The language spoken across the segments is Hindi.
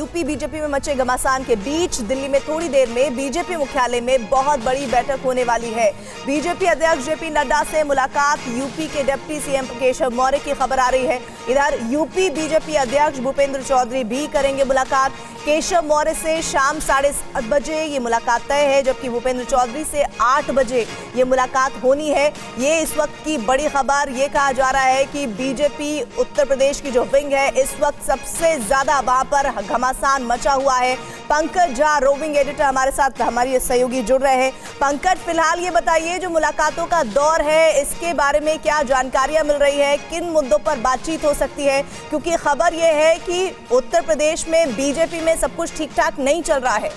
यूपी बीजेपी में मचे घमासान के बीच दिल्ली में थोड़ी देर में बीजेपी मुख्यालय में बहुत बड़ी बैठक होने वाली है। बीजेपी अध्यक्ष जेपी नड्डा से मुलाकात, यूपी के डिप्टी सीएम केशव मौर्य की खबर आ रही है। इधर यूपी बीजेपी अध्यक्ष भूपेंद्र चौधरी भी करेंगे मुलाकात। केशव मौर्य से शाम 7:30 बजे ये मुलाकात तय है, जबकि भूपेंद्र चौधरी से 8 बजे ये मुलाकात होनी है। ये इस वक्त की बड़ी खबर। ये कहा जा रहा है कि बीजेपी उत्तर प्रदेश की जो विंग है, इस वक्त सबसे ज्यादा वहां पर घमासान मचा हुआ है। पंकज झा, रोविंग एडिटर, हमारे साथ हमारे सहयोगी जुड़ रहे हैं। पंकज, फिलहाल ये बताइए, जो मुलाकातों का दौर है इसके बारे में क्या जानकारियां मिल रही है, किन मुद्दों पर बातचीत हो सकती है? क्योंकि खबर ये है कि उत्तर प्रदेश में बीजेपी में सब कुछ ठीक ठाक नहीं चल रहा है।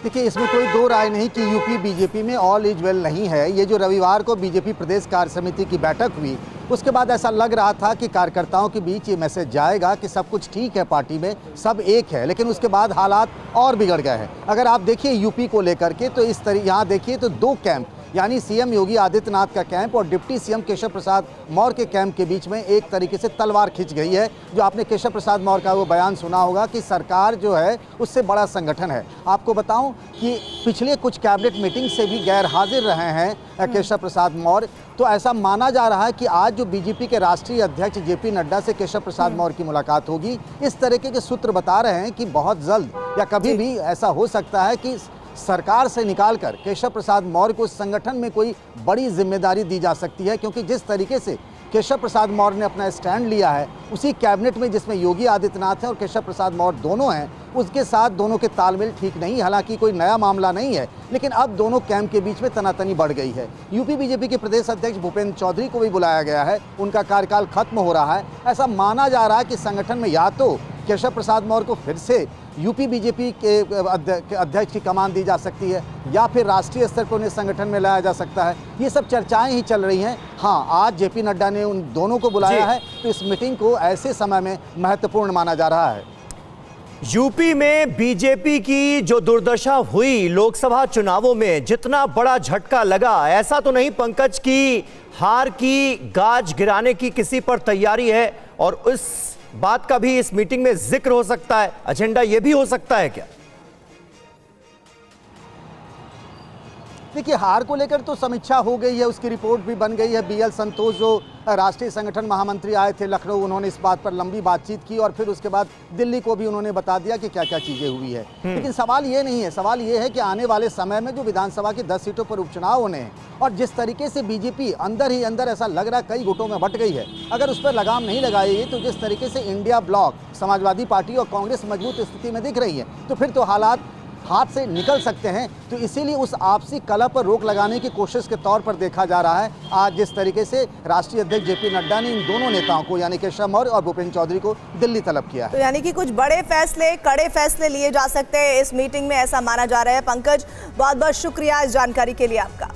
देखिए, इसमें कोई दो राय नहीं कि यूपी बीजेपी में ऑल इज वेल नहीं है। ये जो रविवार को बीजेपी प्रदेश कार्य समिति की बैठक हुई, उसके बाद ऐसा लग रहा था कि कार्यकर्ताओं के बीच ये मैसेज जाएगा कि सब कुछ ठीक है, पार्टी में सब एक है। लेकिन उसके बाद हालात और बिगड़ गए हैं। अगर आप देखिए यूपी को लेकर के, तो इस तरह यहाँ देखिए तो दो कैंप, यानी सीएम योगी आदित्यनाथ का कैंप और डिप्टी सीएम केशव प्रसाद मौर्य के कैंप के बीच में एक तरीके से तलवार खिंच गई है। जो आपने केशव प्रसाद मौर्य का वो बयान सुना होगा कि सरकार जो है उससे बड़ा संगठन है। आपको बताऊं कि पिछले कुछ कैबिनेट मीटिंग से भी गैर हाजिर रहे हैं केशव प्रसाद मौर्य। तो ऐसा माना जा रहा है कि आज जो बीजेपी के राष्ट्रीय अध्यक्ष जेपी नड्डा से केशव प्रसाद मौर्य की मुलाकात होगी। इस तरीके के सूत्र बता रहे हैं कि बहुत जल्द या कभी भी ऐसा हो सकता है कि सरकार से निकालकर केशव प्रसाद मौर्य को संगठन में कोई बड़ी जिम्मेदारी दी जा सकती है। क्योंकि जिस तरीके से केशव प्रसाद मौर्य ने अपना स्टैंड लिया है, उसी कैबिनेट में जिसमें योगी आदित्यनाथ हैं और केशव प्रसाद मौर्य दोनों हैं, उसके साथ दोनों के तालमेल ठीक नहीं। हालांकि कोई नया मामला नहीं है, लेकिन अब दोनों कैंप के बीच में तनातनी बढ़ गई है। यूपी बीजेपी के प्रदेश अध्यक्ष भूपेंद्र चौधरी को भी बुलाया गया है, उनका कार्यकाल खत्म हो रहा है। ऐसा माना जा रहा है कि संगठन में या तो केशव प्रसाद मौर्य को फिर से यूपी बीजेपी के अध्यक्ष की कमान दी जा सकती है, या फिर राष्ट्रीय स्तर पर उन्हें संगठन में लाया जा सकता है। ये सब चर्चाएं ही चल रही हैं। हाँ, आज जेपी नड्डा ने उन दोनों को बुलाया है, तो इस मीटिंग को ऐसे समय में महत्वपूर्ण माना जा रहा है। यूपी में बीजेपी की जो दुर्दशा हुई लोकसभा चुनावों में, जितना बड़ा झटका लगा, ऐसा तो नहीं पंकज की हार की गाज गिराने की किसी पर तैयारी है, और उस बात का भी इस मीटिंग में जिक्र हो सकता है, एजेंडा यह भी हो सकता है क्या? देखिए, हार को लेकर तो समीक्षा हो गई है, उसकी रिपोर्ट भी बन गई है। बीएल संतोष जो राष्ट्रीय संगठन महामंत्री आए थे लखनऊ, उन्होंने इस बात पर लंबी बातचीत की और फिर उसके बाद दिल्ली को भी उन्होंने बता दिया कि क्या क्या चीज़ें हुई है। लेकिन सवाल ये नहीं है, सवाल ये है कि आने वाले समय में जो विधानसभा की 10 सीटों पर उपचुनाव होने हैं, और जिस तरीके से बीजेपी अंदर ही अंदर ऐसा लग रहा है कई गुटों में बट गई है, अगर उस पर लगाम नहीं लगाई गई, तो जिस तरीके से इंडिया ब्लॉक, समाजवादी पार्टी और कांग्रेस मजबूत स्थिति में दिख रही है, तो फिर तो हालात हाथ से निकल सकते हैं। तो इसीलिए उस आपसी कलह पर रोक लगाने की कोशिश के तौर पर देखा जा रहा है आज जिस तरीके से राष्ट्रीय अध्यक्ष जेपी नड्डा ने इन दोनों नेताओं को, यानी केशव मौर्य और भूपेंद्र चौधरी को दिल्ली तलब किया है। तो यानी कि कुछ बड़े फैसले, कड़े फैसले लिए जा सकते हैं इस मीटिंग में, ऐसा माना जा रहा है। पंकज, बहुत बहुत शुक्रिया इस जानकारी के लिए आपका।